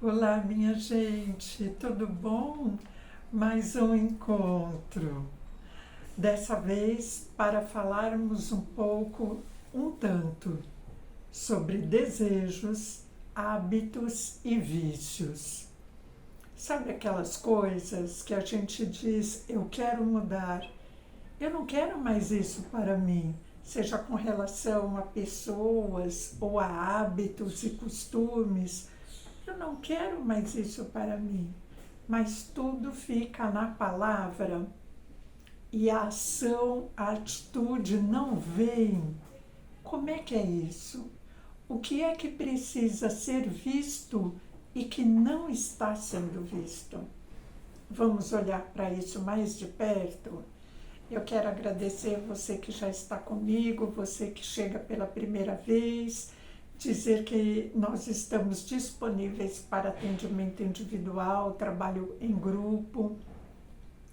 Olá, minha gente, tudo bom? Mais um encontro. Dessa vez para falarmos um tanto, sobre desejos, hábitos e vícios. Sabe aquelas coisas que a gente diz, eu quero mudar, eu não quero mais isso para mim, seja com relação a pessoas ou a hábitos e costumes. Eu não quero mais isso para mim, mas tudo fica na palavra e a ação, a atitude não vem. Como é que é isso? O que é que precisa ser visto e que não está sendo visto? Vamos olhar para isso mais de perto? Eu quero agradecer você que já está comigo, você que chega pela primeira vez, dizer que nós estamos disponíveis para atendimento individual, trabalho em grupo.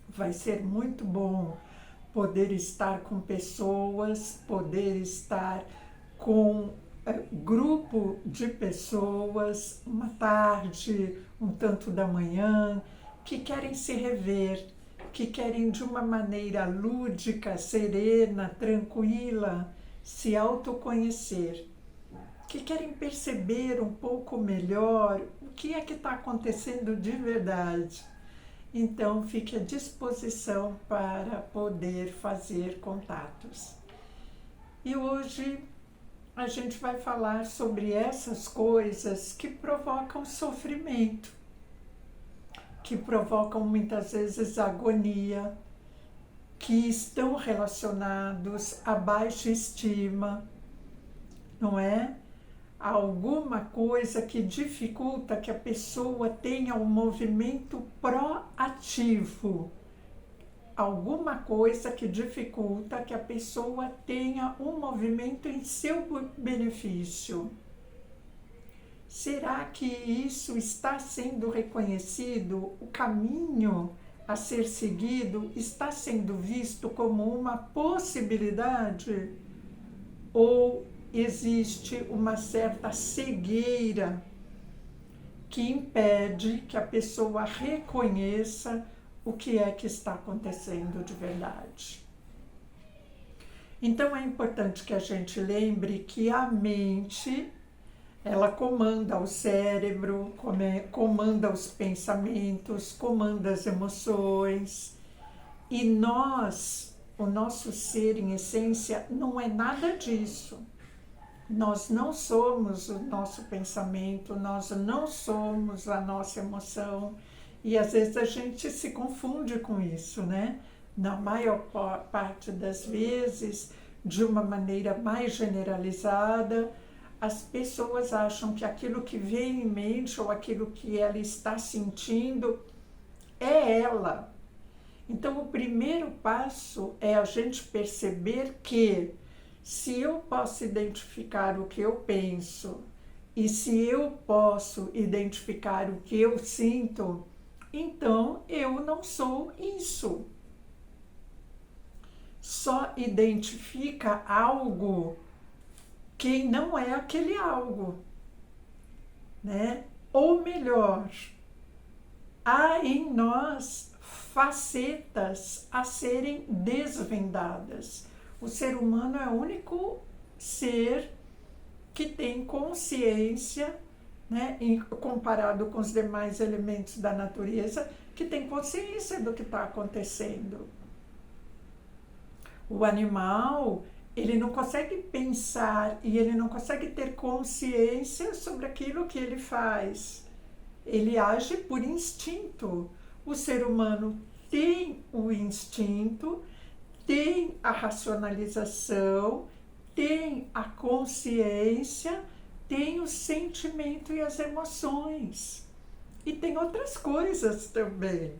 Vai ser muito bom poder estar com pessoas, poder estar com grupo de pessoas, uma tarde, um tanto da manhã, que querem se rever, que querem de uma maneira lúdica, serena, tranquila, se autoconhecer, que querem perceber um pouco melhor o que é que está acontecendo de verdade. Então, fique à disposição para poder fazer contatos. E hoje a gente vai falar sobre essas coisas que provocam sofrimento, que provocam muitas vezes agonia, que estão relacionados à baixa estima, não é? Alguma coisa que dificulta que a pessoa tenha um movimento proativo, alguma coisa que dificulta que a pessoa tenha um movimento em seu benefício. Será que isso está sendo reconhecido? O caminho a ser seguido está sendo visto como uma possibilidade? Ou existe uma certa cegueira que impede que a pessoa reconheça o que é que está acontecendo de verdade? Então é importante que a gente lembre que a mente, ela comanda o cérebro, comanda os pensamentos, comanda as emoções. E nós, o nosso ser em essência, não é nada disso. Nós não somos o nosso pensamento, nós não somos a nossa emoção. E às vezes a gente se confunde com isso, né? Na maior parte das vezes, de uma maneira mais generalizada, as pessoas acham que aquilo que vem em mente ou aquilo que ela está sentindo é ela. Então, o primeiro passo é a gente perceber que se eu posso identificar o que eu penso e se eu posso identificar o que eu sinto, então eu não sou isso. Só identifica algo quem não é aquele algo, né? Ou melhor, há em nós facetas a serem desvendadas. O ser humano é o único ser que tem consciência, né, comparado com os demais elementos da natureza, que tem consciência do que está acontecendo. O animal, ele não consegue pensar e ele não consegue ter consciência sobre aquilo que ele faz. Ele age por instinto. O ser humano tem o instinto, tem a racionalização, tem a consciência, tem o sentimento e as emoções. E tem outras coisas também.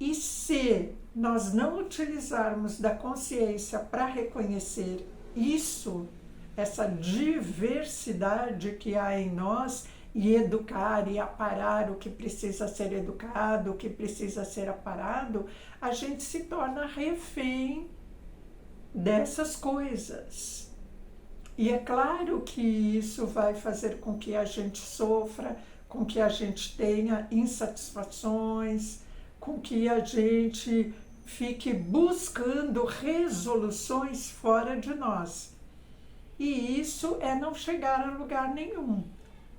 E se nós não utilizarmos da consciência para reconhecer isso, essa diversidade que há em nós, e educar e aparar o que precisa ser educado, o que precisa ser aparado, a gente se torna refém dessas coisas. E é claro que isso vai fazer com que a gente sofra, com que a gente tenha insatisfações, com que a gente fique buscando resoluções fora de nós. E isso é não chegar a lugar nenhum,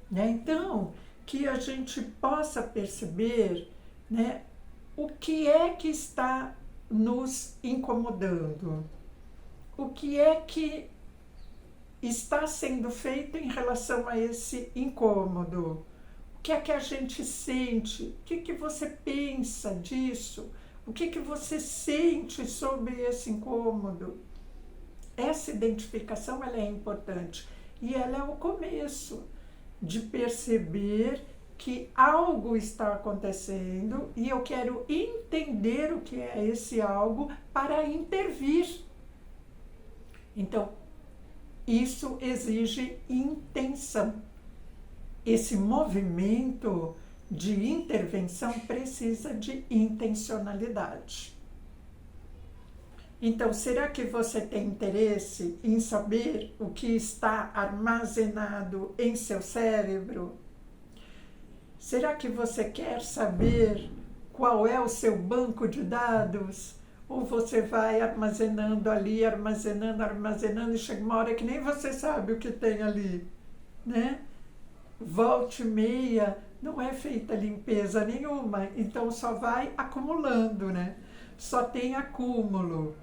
né? Então, que a gente possa perceber, né, o que é que está nos incomodando, o que é que está sendo feito em relação a esse incômodo, o que é que a gente sente, o que você pensa disso, o que você sente sobre esse incômodo. Essa identificação ela é importante e ela é o começo de perceber que algo está acontecendo e eu quero entender o que é esse algo para intervir. Então, isso exige intenção. Esse movimento de intervenção precisa de intencionalidade. Então, será que você tem interesse em saber o que está armazenado em seu cérebro? Será que você quer saber qual é o seu banco de dados? Ou você vai armazenando ali, armazenando, e chega uma hora que nem você sabe o que tem ali, né? Volta e meia, não é feita limpeza nenhuma, então só vai acumulando, né? Só tem acúmulo.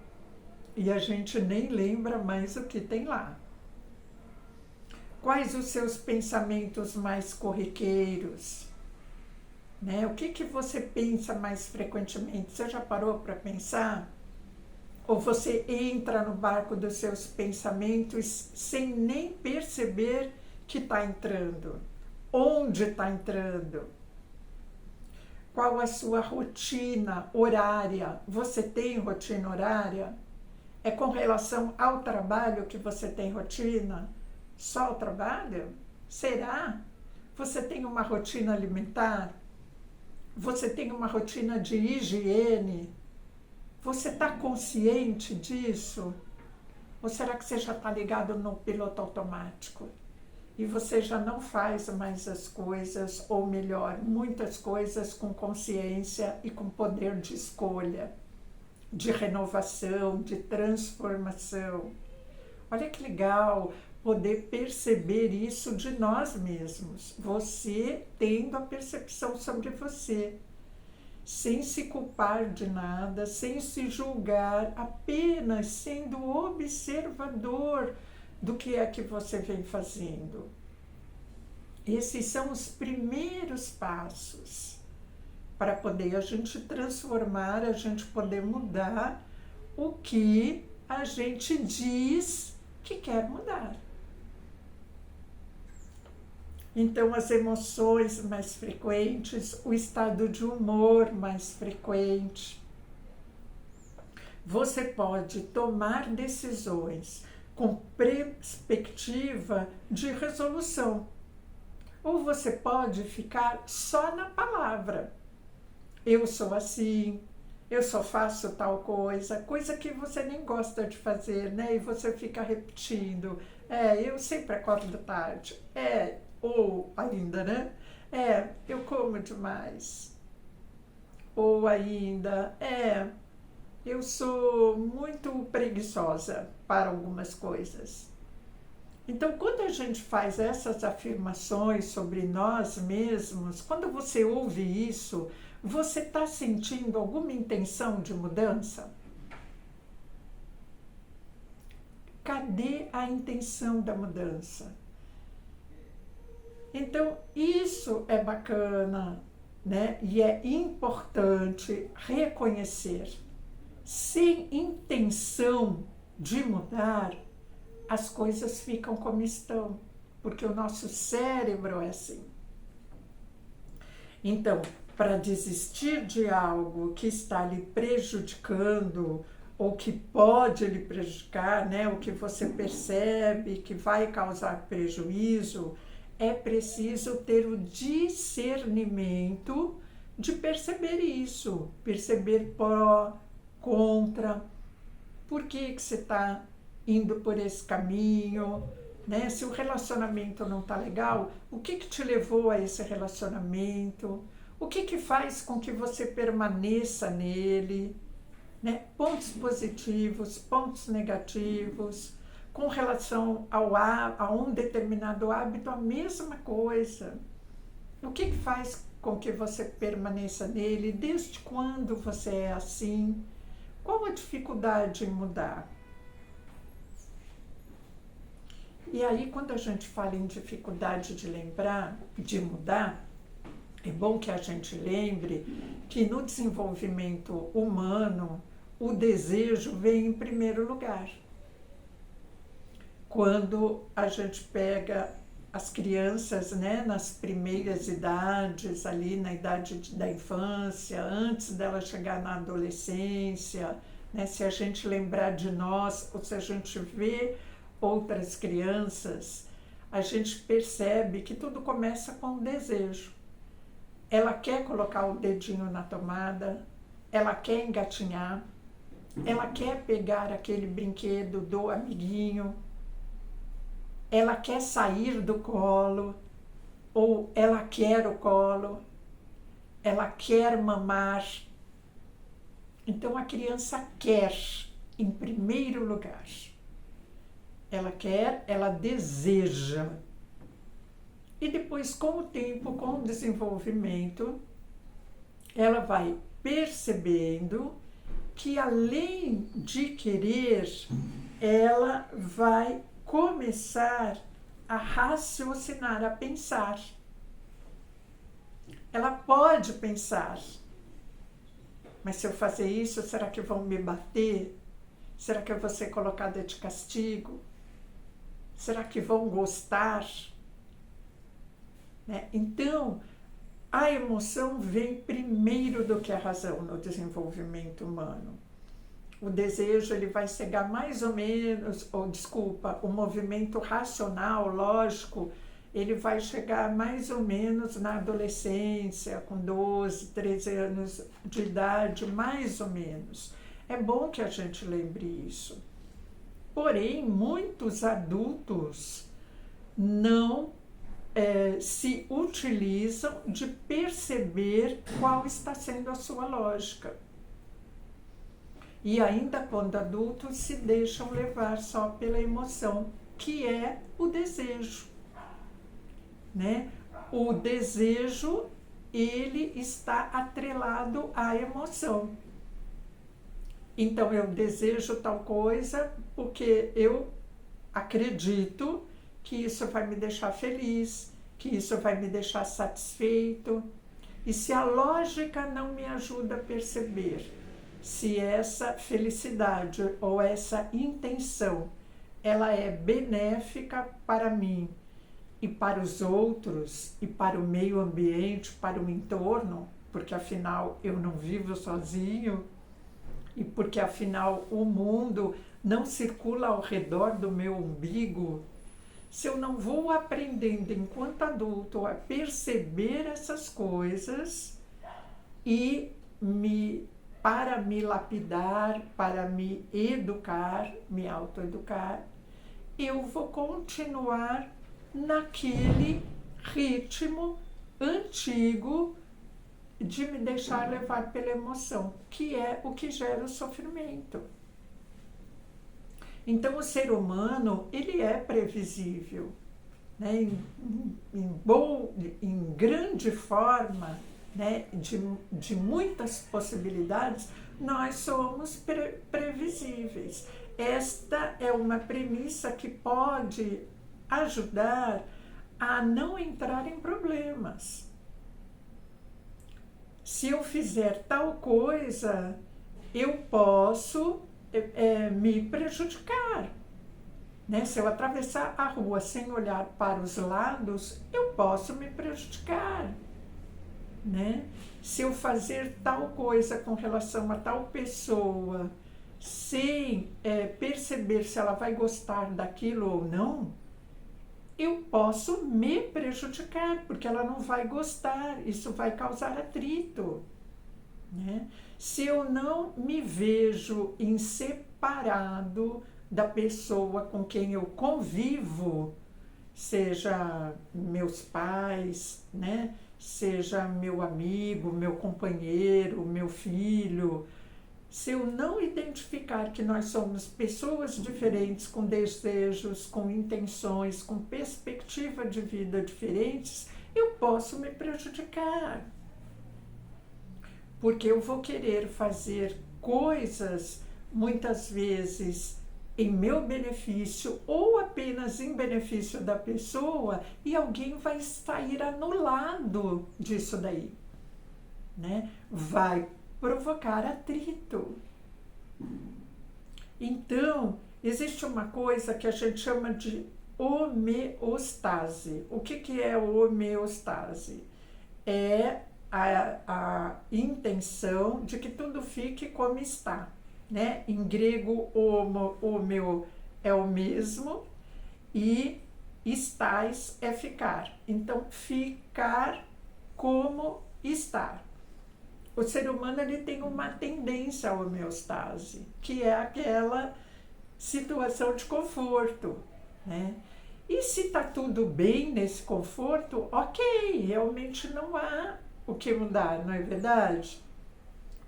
E a gente nem lembra mais o que tem lá. Quais os seus pensamentos mais corriqueiros? Né? O que você pensa mais frequentemente? Você já parou para pensar? Ou você entra no barco dos seus pensamentos sem nem perceber que está entrando? Onde está entrando? Qual a sua rotina horária? Você tem rotina horária? É com relação ao trabalho que você tem rotina? Só o trabalho? Será? Você tem uma rotina alimentar? Você tem uma rotina de higiene? Você está consciente disso? Ou será que você já está ligado no piloto automático? E você já não faz mais as coisas, ou melhor, muitas coisas com consciência e com poder de escolha, de renovação, de transformação. Olha que legal poder perceber isso de nós mesmos. Você tendo a percepção sobre você, sem se culpar de nada, sem se julgar, apenas sendo observador do que é que você vem fazendo. Esses são os primeiros passos para poder a gente transformar, a gente poder mudar o que a gente diz que quer mudar. Então, as emoções mais frequentes, o estado de humor mais frequente. Você pode tomar decisões com perspectiva de resolução. Ou você pode ficar só na palavra. Eu sou assim, eu só faço tal coisa, coisa que você nem gosta de fazer, né? E você fica repetindo. Eu sempre acordo tarde. Ou ainda, né? Eu como demais. Ou ainda, eu sou muito preguiçosa para algumas coisas. Então, quando a gente faz essas afirmações sobre nós mesmos, quando você ouve isso, você está sentindo alguma intenção de mudança? Cadê a intenção da mudança? Então, isso é bacana, né? E é importante reconhecer. Sem intenção de mudar, as coisas ficam como estão, porque o nosso cérebro é assim. Então, para desistir de algo que está lhe prejudicando, ou que pode lhe prejudicar, né? O que você percebe que vai causar prejuízo, é preciso ter o discernimento de perceber isso, perceber pró, contra, por que você está indo por esse caminho, né? Se o relacionamento não está legal, o que te levou a esse relacionamento? O que faz com que você permaneça nele? Né? Pontos positivos, pontos negativos. Com relação a um determinado hábito, a mesma coisa. O que faz com que você permaneça nele? Desde quando você é assim? Qual a dificuldade em mudar? E aí, quando a gente fala em dificuldade de lembrar, de mudar, é bom que a gente lembre que no desenvolvimento humano, o desejo vem em primeiro lugar. Quando a gente pega as crianças, né, nas primeiras idades, ali na idade da infância, antes dela chegar na adolescência, né, se a gente lembrar de nós, ou se a gente vê outras crianças, a gente percebe que tudo começa com o desejo. Ela quer colocar o dedinho na tomada, ela quer engatinhar, ela quer pegar aquele brinquedo do amiguinho, ela quer sair do colo, ou ela quer o colo, ela quer mamar. Então a criança quer em primeiro lugar. Ela quer, ela deseja. E depois, com o tempo, com o desenvolvimento, ela vai percebendo que, além de querer, ela vai começar a raciocinar, a pensar. Ela pode pensar, mas se eu fazer isso, será que vão me bater? Será que eu vou ser colocada de castigo? Será que vão gostar? Né? Então, a emoção vem primeiro do que a razão no desenvolvimento humano. O desejo ele vai chegar mais ou menos, o movimento racional, lógico, ele vai chegar mais ou menos na adolescência, com 12, 13 anos de idade, mais ou menos. É bom que a gente lembre isso. Porém, muitos adultos não se utilizam de perceber qual está sendo a sua lógica. E ainda quando adultos se deixam levar só pela emoção, que é o desejo. Né? O desejo, ele está atrelado à emoção. Então, eu desejo tal coisa porque eu acredito que isso vai me deixar feliz, que isso vai me deixar satisfeito. E se a lógica não me ajuda a perceber se essa felicidade ou essa intenção, ela é benéfica para mim e para os outros e para o meio ambiente, para o entorno, porque afinal eu não vivo sozinho e porque afinal o mundo não circula ao redor do meu umbigo, se eu não vou aprendendo enquanto adulto a perceber essas coisas e para me lapidar, para me educar, me autoeducar, eu vou continuar naquele ritmo antigo de me deixar levar pela emoção, que é o que gera o sofrimento. Então, o ser humano, ele é previsível, né? Em grande forma, né? de muitas possibilidades, nós somos previsíveis. Esta é uma premissa que pode ajudar a não entrar em problemas. Se eu fizer tal coisa, eu posso me prejudicar. Né? Se eu atravessar a rua sem olhar para os lados, eu posso me prejudicar. Né? Se eu fazer tal coisa com relação a tal pessoa, sem perceber se ela vai gostar daquilo ou não, eu posso me prejudicar, porque ela não vai gostar, isso vai causar atrito. Né? Se eu não me vejo em separado da pessoa com quem eu convivo, seja meus pais, né? Seja meu amigo, meu companheiro, meu filho. Se eu não identificar que nós somos pessoas diferentes, com desejos, com intenções, com perspectiva de vida diferentes, eu posso me prejudicar. Porque eu vou querer fazer coisas, muitas vezes, em meu benefício ou apenas em benefício da pessoa, e alguém vai sair anulado disso daí, né? Vai provocar atrito. Então, existe uma coisa que a gente chama de homeostase. O que é homeostase? É a intenção de que tudo fique como está, né? Em grego, homeo é o mesmo e estais é ficar. Então, ficar como estar. O ser humano ele tem uma tendência à homeostase, que é aquela situação de conforto, né? E se está tudo bem nesse conforto, ok, realmente não há o que mudar, não é verdade?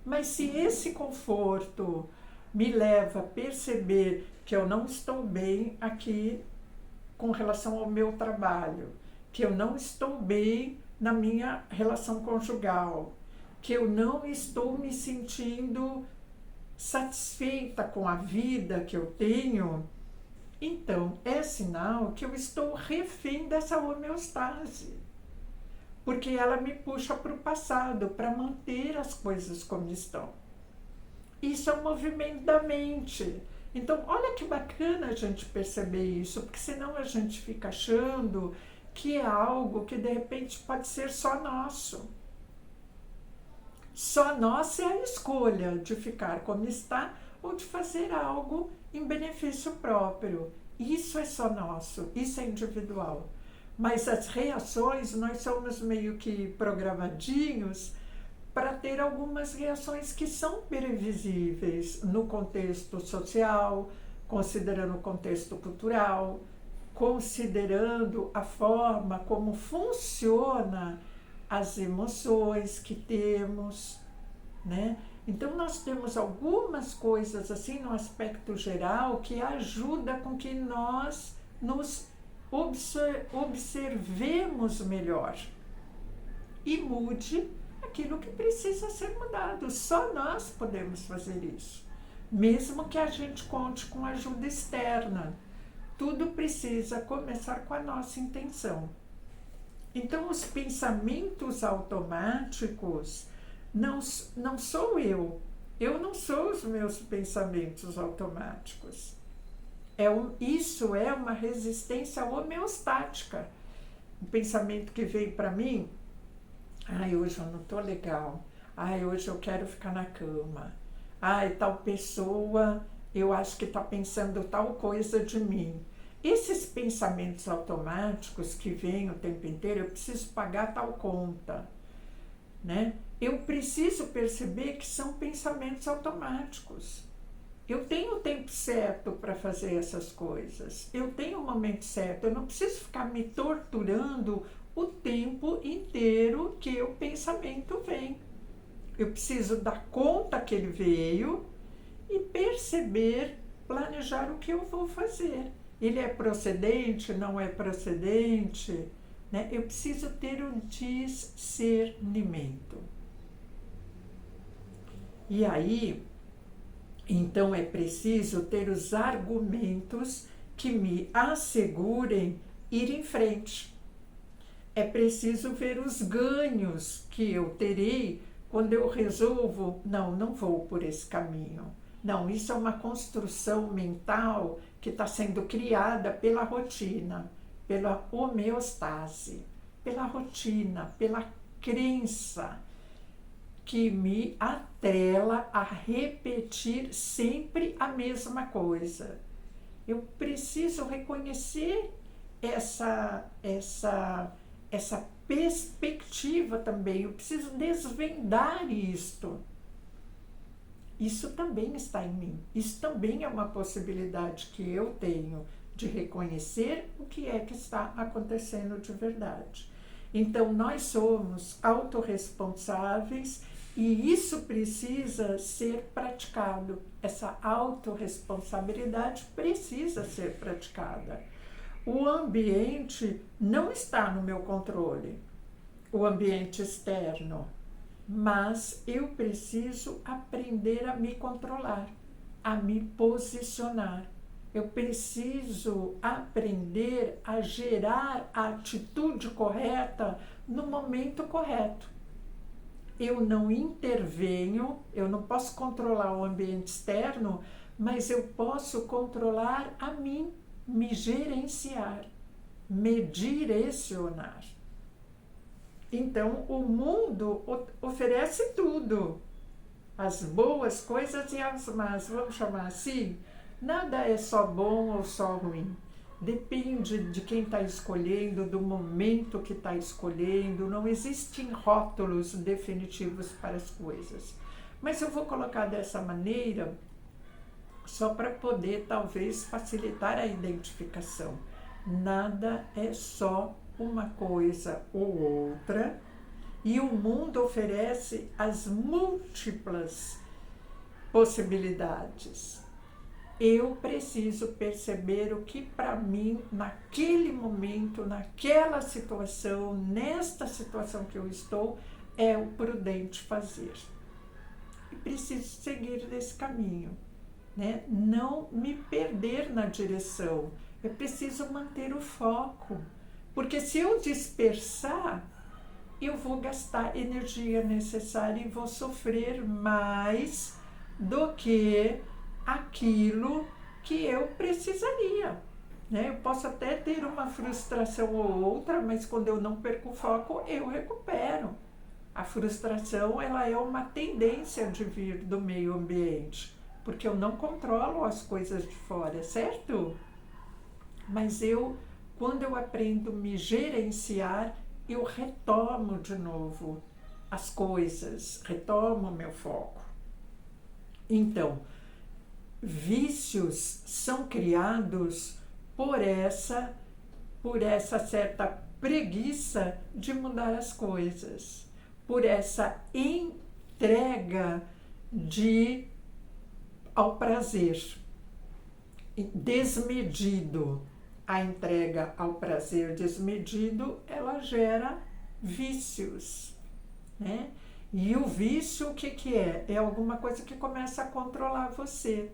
Mas se esse conforto me leva a perceber que eu não estou bem aqui com relação ao meu trabalho, que eu não estou bem na minha relação conjugal, que eu não estou me sentindo satisfeita com a vida que eu tenho, então é sinal que eu estou refém dessa homeostase, porque ela me puxa para o passado, para manter as coisas como estão. Isso é um movimento da mente. Então, olha que bacana a gente perceber isso, porque senão a gente fica achando que é algo que de repente pode ser só nosso. Só nossa é a escolha de ficar como está ou de fazer algo em benefício próprio. Isso é só nosso, isso é individual. Mas as reações, nós somos meio que programadinhos para ter algumas reações que são previsíveis no contexto social, considerando o contexto cultural, considerando a forma como funciona as emoções que temos, né? Então nós temos algumas coisas assim no aspecto geral que ajuda com que nós nos observemos melhor e mude aquilo que precisa ser mudado. Só nós podemos fazer isso, mesmo que a gente conte com ajuda externa. Tudo precisa começar com a nossa intenção. Então, os pensamentos automáticos não sou eu. Eu não sou os meus pensamentos automáticos. Isso é uma resistência homeostática. O pensamento que vem para mim, ai, hoje eu não estou legal. Ai, hoje eu quero ficar na cama. Ai, tal pessoa, eu acho que está pensando tal coisa de mim. Esses pensamentos automáticos que vêm o tempo inteiro, eu preciso pagar tal conta, né? Eu preciso perceber que são pensamentos automáticos. Eu tenho o tempo certo para fazer essas coisas. Eu tenho o momento certo. Eu não preciso ficar me torturando o tempo inteiro que o pensamento vem. Eu preciso dar conta que ele veio e perceber, planejar o que eu vou fazer. Ele é procedente, não é procedente, né? Eu preciso ter o discernimento. E aí, então é preciso ter os argumentos que me assegurem ir em frente. É preciso ver os ganhos que eu terei quando eu resolvo, não vou por esse caminho. Não, isso é uma construção mental que está sendo criada pela rotina, pela homeostase, pela rotina, pela crença que me atrela a repetir sempre a mesma coisa. Eu preciso reconhecer essa perspectiva também, eu preciso desvendar isto. Isso também está em mim. Isso também é uma possibilidade que eu tenho de reconhecer o que é que está acontecendo de verdade. Então, nós somos autorresponsáveis e isso precisa ser praticado. Essa autorresponsabilidade precisa ser praticada. O ambiente não está no meu controle, o ambiente externo, mas eu preciso aprender a me controlar, a me posicionar. Eu preciso aprender a gerar a atitude correta no momento correto. Eu não intervenho, eu não posso controlar o ambiente externo, mas eu posso controlar a mim, me gerenciar, me direcionar. Então, o mundo oferece tudo, as boas coisas e as más, vamos chamar assim. Nada é só bom ou só ruim. Depende de quem está escolhendo, do momento que está escolhendo. Não existem rótulos definitivos para as coisas. Mas eu vou colocar dessa maneira só para poder, talvez, facilitar a identificação. Nada é só uma coisa ou outra, e o mundo oferece as múltiplas possibilidades. Eu preciso perceber o que para mim, naquele momento, naquela situação, nesta situação que eu estou, é o prudente fazer. E preciso seguir nesse caminho, né? Não me perder na direção. Eu preciso manter o foco, porque se eu dispersar, eu vou gastar energia necessária e vou sofrer mais do que aquilo que eu precisaria, né? Eu posso até ter uma frustração ou outra, mas quando eu não perco o foco, eu recupero. A frustração, ela é uma tendência de vir do meio ambiente, porque eu não controlo as coisas de fora, certo? Mas quando eu aprendo a me gerenciar, eu retomo de novo as coisas, retomo o meu foco. Então, vícios são criados por essa certa preguiça de mudar as coisas, por essa entrega ao prazer, desmedido. A entrega ao prazer desmedido, ela gera vícios, né? E o vício, o que é? É alguma coisa que começa a controlar você.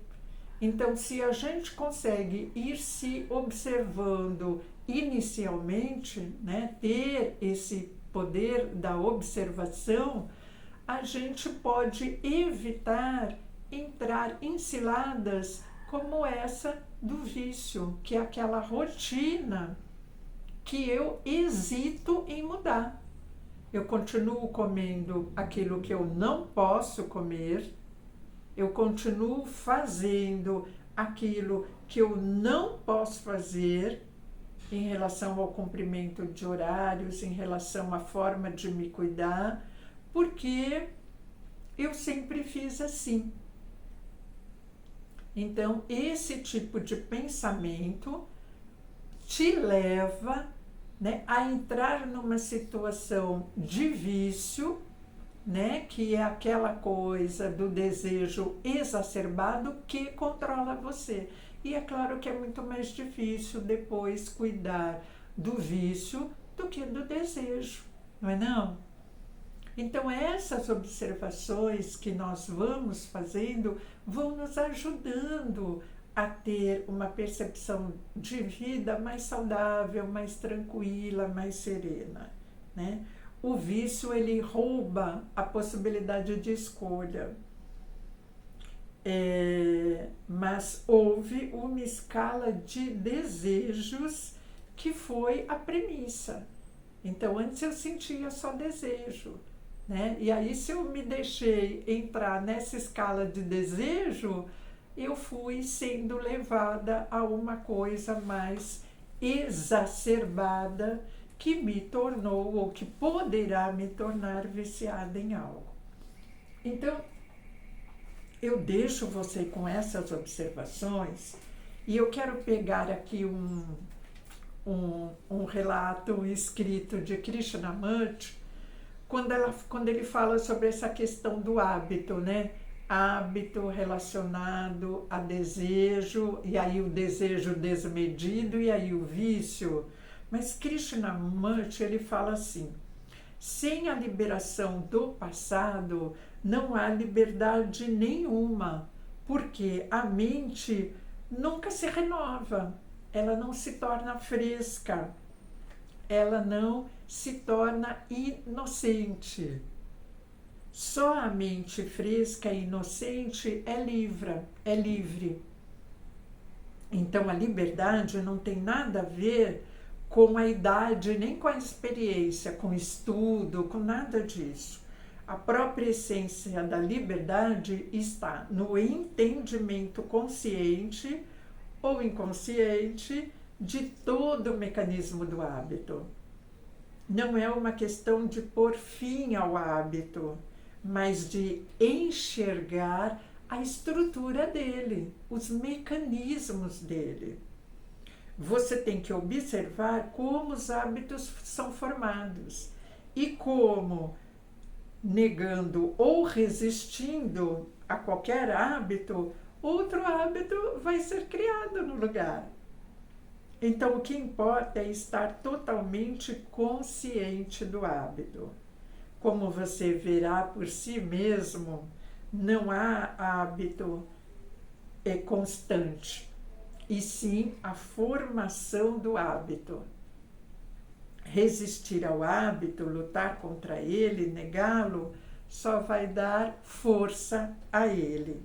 Então, se a gente consegue ir se observando inicialmente, né, ter esse poder da observação, a gente pode evitar entrar em ciladas como essa do vício, que é aquela rotina que eu hesito em mudar. Eu continuo comendo aquilo que eu não posso comer, eu continuo fazendo aquilo que eu não posso fazer em relação ao cumprimento de horários, em relação à forma de me cuidar, porque eu sempre fiz assim. Então, esse tipo de pensamento te leva, né, a entrar numa situação de vício, né, que é aquela coisa do desejo exacerbado que controla você. E é claro que é muito mais difícil depois cuidar do vício do que do desejo, não é não? Então, essas observações que nós vamos fazendo vão nos ajudando a ter uma percepção de vida mais saudável, mais tranquila, mais serena, né? O vício, ele rouba a possibilidade de escolha. Mas houve uma escala de desejos que foi a premissa. Então, antes eu sentia só desejo, né? E aí, se eu me deixei entrar nessa escala de desejo, eu fui sendo levada a uma coisa mais exacerbada que me tornou, ou que poderá me tornar viciada em algo. Então, eu deixo você com essas observações e eu quero pegar aqui um relato escrito de Krishnamurti, quando ele fala sobre essa questão do hábito, né? Hábito relacionado a desejo, e aí o desejo desmedido, e aí o vício. Mas Krishnamurti, ele fala assim: sem a liberação do passado, não há liberdade nenhuma, porque a mente nunca se renova, ela não se torna fresca, ela não se torna inocente. Só a mente fresca e inocente é livre. Então a liberdade não tem nada a ver com a idade, nem com a experiência, com estudo, com nada disso. A própria essência da liberdade está no entendimento consciente ou inconsciente de todo o mecanismo do hábito. Não é uma questão de pôr fim ao hábito, mas de enxergar a estrutura dele, os mecanismos dele. Você tem que observar como os hábitos são formados e como, negando ou resistindo a qualquer hábito, outro hábito vai ser criado no lugar. Então, o que importa é estar totalmente consciente do hábito. Como você verá por si mesmo, não há hábito constante, e sim a formação do hábito. Resistir ao hábito, lutar contra ele, negá-lo, só vai dar força a ele.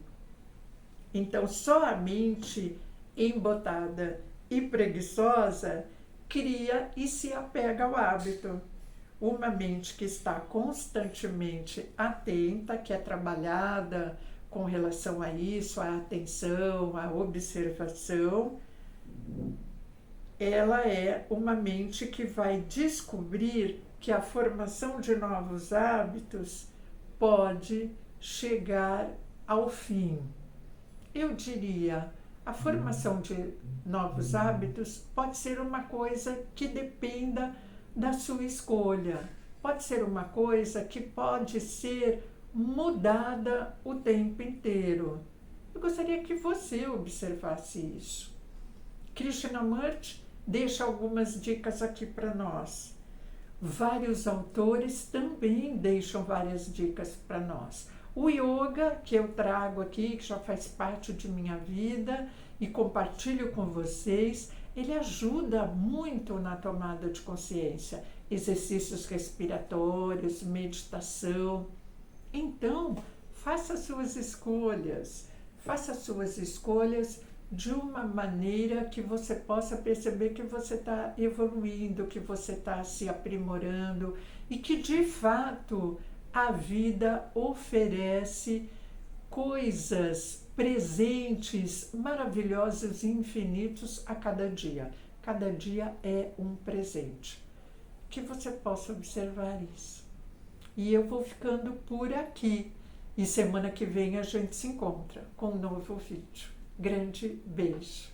Então, só a mente embotada e preguiçosa cria e se apega ao hábito. Uma mente que está constantemente atenta, que é trabalhada com relação a isso, a atenção, a observação, ela é uma mente que vai descobrir que a formação de novos hábitos pode chegar ao fim. Eu diria, a formação de novos hábitos pode ser uma coisa que dependa da sua escolha. Pode ser uma coisa que pode ser mudada o tempo inteiro. Eu gostaria que você observasse isso. Krishnamurti deixa algumas dicas aqui para nós. Vários autores também deixam várias dicas para nós. O yoga, que eu trago aqui, que já faz parte de minha vida e compartilho com vocês, ele ajuda muito na tomada de consciência. Exercícios respiratórios, meditação. Então, faça suas escolhas. Faça suas escolhas de uma maneira que você possa perceber que você está evoluindo, que você está se aprimorando e que, de fato, a vida oferece coisas, presentes maravilhosos e infinitos a cada dia. Cada dia é um presente. Que você possa observar isso. E eu vou ficando por aqui. E semana que vem a gente se encontra com um novo vídeo. Grande beijo.